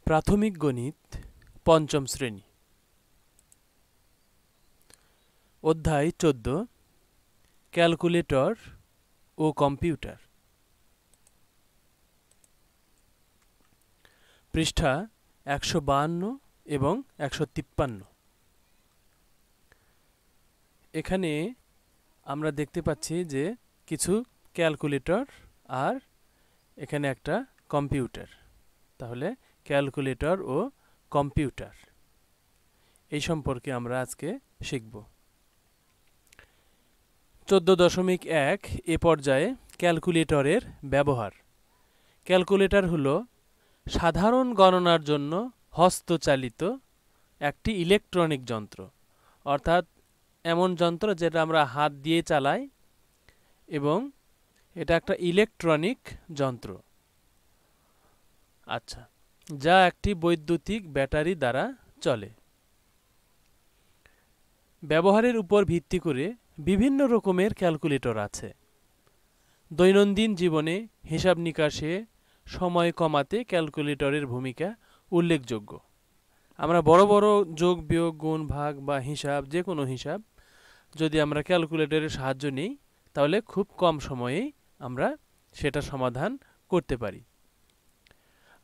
প্রাথমিক গণিত পঞ্চম শ্রেণী অধ্যায় ১৪ ক্যালকুলেটর ও কম্পিউটার পৃষ্ঠা ১৫২ এবং ১৫৩ এখানে আমরা দেখতে পাচ্ছি যে কিছু ক্যালকুলেটর আর এখানে একটা কম্পিউটার। তাহলে ক্যালকুলেটর ও কম্পিউটার এই সম্পর্কে আমরা আজকে শিখব। ১৪.১ এ পর্যায়ে ক্যালকুলেটরের ব্যবহার। ক্যালকুলেটর হলো সাধারণ গণনার জন্য হস্তচালিত একটি ইলেকট্রনিক যন্ত্র, অর্থাৎ এমন যন্ত্র যেটা আমরা হাত দিয়ে চালাই এবং এটা একটা ইলেকট্রনিক যন্ত্র। আচ্ছা, যা একটি বৈদ্যুতিক ব্যাটারি দ্বারা চলে। ব্যবহারের উপর ভিত্তি করে বিভিন্ন রকমের ক্যালকুলেটর আছে। দৈনন্দিন জীবনে হিসাব নিকাশে সময় কমাতে ক্যালকুলেটরের ভূমিকা উল্লেখযোগ্য। আমরা বড় বড় যোগ বিয়োগ গুণ ভাগ বা হিসাব, যে কোনো হিসাব যদি আমরা ক্যালকুলেটরের সাহায্য নিই তাহলে খুব কম সময়েই আমরা সেটা সমাধান করতে পারি।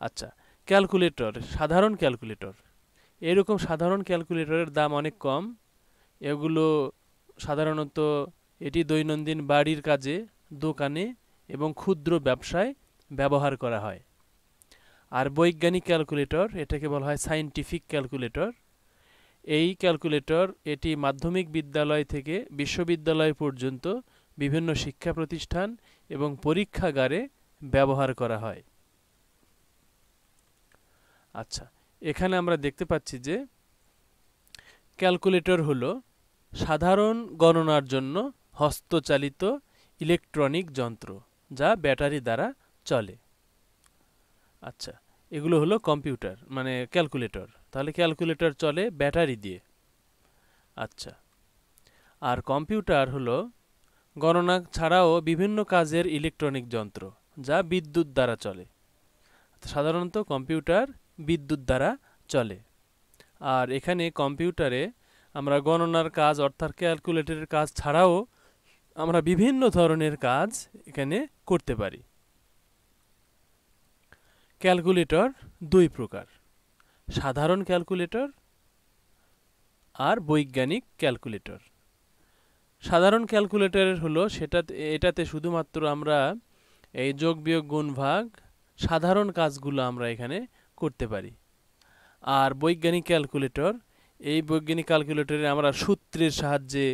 আচ্ছা, ক্যালকুলেটর, সাধারণ ক্যালকুলেটর, এরকম সাধারণ ক্যালকুলেটরের দাম অনেক কম। এগুলো সাধারণত এটি দৈনন্দিন বাড়ির কাজে, দোকানে এবং ক্ষুদ্র ব্যবসায় ব্যবহার করা হয়। আর বৈজ্ঞানিক ক্যালকুলেটর, এটাকে বলা হয় সায়েন্টিফিক ক্যালকুলেটর। এই ক্যালকুলেটর এটি মাধ্যমিক বিদ্যালয় থেকে বিশ্ববিদ্যালয় পর্যন্ত বিভিন্ন শিক্ষা প্রতিষ্ঠান এবং পরীক্ষাগারে ব্যবহার করা হয়। আচ্ছা, এখানে আমরা দেখতে পাচ্ছি যে ক্যালকুলেটর হলো সাধারণ গণনার জন্য হস্তচালিত ইলেকট্রনিক যন্ত্র যা ব্যাটারি দ্বারা চলে। আচ্ছা, এগুলো হলো কম্পিউটার মানে ক্যালকুলেটর। তাহলে ক্যালকুলেটর চলে ব্যাটারি দিয়ে। আচ্ছা, আর কম্পিউটার হলো গণনা ছাড়াও বিভিন্ন কাজের ইলেকট্রনিক যন্ত্র যা বিদ্যুৎ দ্বারা চলে। সাধারণত কম্পিউটার বিদ্যুৎ দ্বারা চলে। আর এখানে কম্পিউটারে আমরা গণনার কাজ অর্থাৎ ক্যালকুলেটরের কাজ ছাড়াও আমরা বিভিন্ন ধরনের কাজ এখানে করতে পারি। ক্যালকুলেটর দুই প্রকার, সাধারণ ক্যালকুলেটর আর বৈজ্ঞানিক ক্যালকুলেটর। সাধারণ ক্যালকুলেটরের হলো এটাতে শুধুমাত্র আমরা এই যোগ বিয়োগ গুণ ভাগ সাধারণ কাজগুলো আমরা এখানে করতে পারি। আর বৈজ্ঞানিক ক্যালকুলেটর, এই বৈজ্ঞানিক ক্যালকুলেটরে আমরা সূত্রের সাহায্যে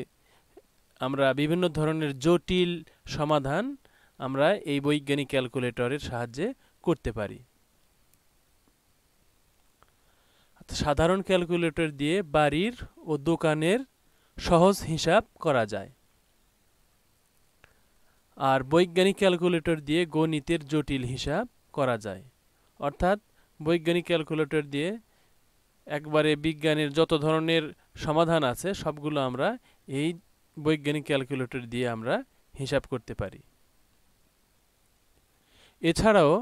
আমরা বিভিন্ন ধরনের জটিল সমাধান আমরা এই বৈজ্ঞানিক ক্যালকুলেটরের সাহায্যে করতে পারি। সাধারণ ক্যালকুলেটর দিয়ে বাড়ির ও দোকানের সহজ হিসাব করা যায়। আর বৈজ্ঞানিক ক্যালকুলেটর দিয়ে গণিতের জটিল হিসাব করা যায়। অর্থাৎ বৈজ্ঞানিক ক্যালকুলেটর দিয়ে একবারে বিজ্ঞানের যত ধরনের সমাধান আছে সবগুলো আমরা এই বৈজ্ঞানিক ক্যালকুলেটর দিয়ে আমরা হিসাব করতে পারি। এছাড়াও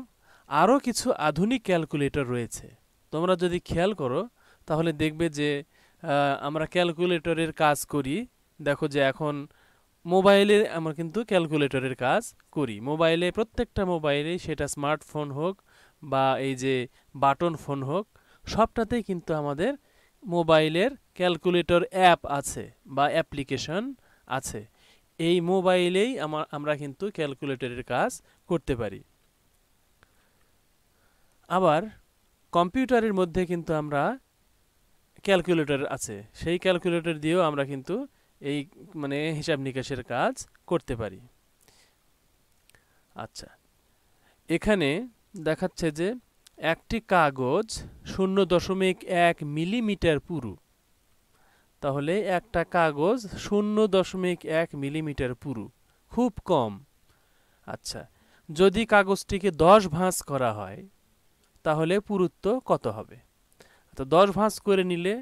আরও কিছু আধুনিক ক্যালকুলেটর রয়েছে। তোমরা যদি খেয়াল করো তাহলে দেখবে যে আমরা ক্যালকুলেটরের কাজ করি। দেখো যে এখন মোবাইলে আমরা কিন্তু ক্যালকুলেটরের কাজ করি। মোবাইলে, প্রত্যেকটা মোবাইলে, সেটা স্মার্টফোন হোক বা এই যে বাটন ফোন হোক, সবটাতেই কিন্তু আমাদের মোবাইলের ক্যালকুলেটর অ্যাপ আছে বা অ্যাপ্লিকেশন আছে। এই মোবাইলেই আমরা কিন্তু ক্যালকুলেটরের কাজ করতে পারি। আবার কম্পিউটারের মধ্যে কিন্তু আমরা ক্যালকুলেটর আছে, সেই ক্যালকুলেটর দিয়েও আমরা কিন্তু এই মানে হিসাব নিকাশের কাজ করতে পারি। আচ্ছা, এখানে দেখাচ্ছে যে একটি কাগজ 0.1 মিলিমিটার পুরু। তাহলে একটা কাগজ 0.1 মিলিমিটার পুরু, খুব কম। আচ্ছা, যদি কাগজটিকে 10 ভাঁজ করা হয় তাহলে পুরুত্ব কত হবে? তো 10 ভাঁজ করে নিলে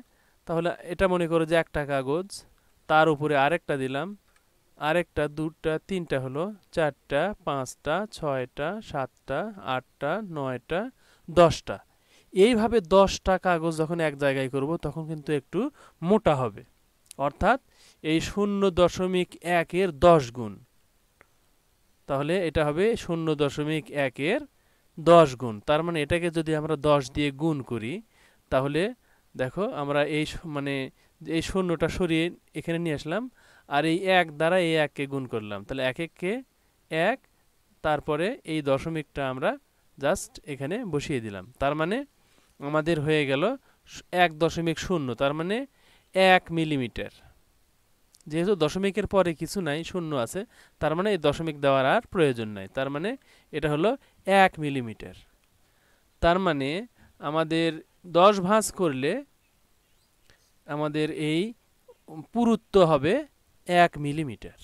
তাহলে এটা মনে করো যে একটা কাগজ, তার উপরে আরেকটা দিলাম, আরেকটা, দুটা, তিনটা হলো, চারটা, পাঁচটা, ছয়টা, সাতটা, আটটা, নয়টা, 10টা। এইভাবে 10টা কাগজ যখন এক জায়গায় করব তখন কিন্তু একটু মোটা হবে, অর্থাৎ এই 0.1-এর 10 গুণ। তাহলে এটা হবে 0.1-এর 10 গুণ। তার মানে এটাকে যদি আমরা 10 দিয়ে গুণ করি, তাহলে দেখো আমরা মানে এই শূন্যটা সরিয়ে এখানে নিয়ে আসলাম, আর এই 1 দ্বারা এই 1কে গুণ করলাম, তাহলে 1-1-কে 1, তারপরে এই দশমিকটা আমরা জাস্ট এখানে বসিয়ে দিলাম। তার মানে আমাদের হয়ে গেল 1.0, তার মানে 1 মিলিমিটার। যেহেতু দশমিকের পরে কিছু নাই, শূন্য আছে, তার মানে এই দশমিক দেওয়ার আর প্রয়োজন নাই। তার মানে এটা হলো 1 মিলিমিটার। তার মানে আমাদের 10 ভাঁজ করলে আমাদের এই পুরুত্ব হবে 1 মিলিমিটার।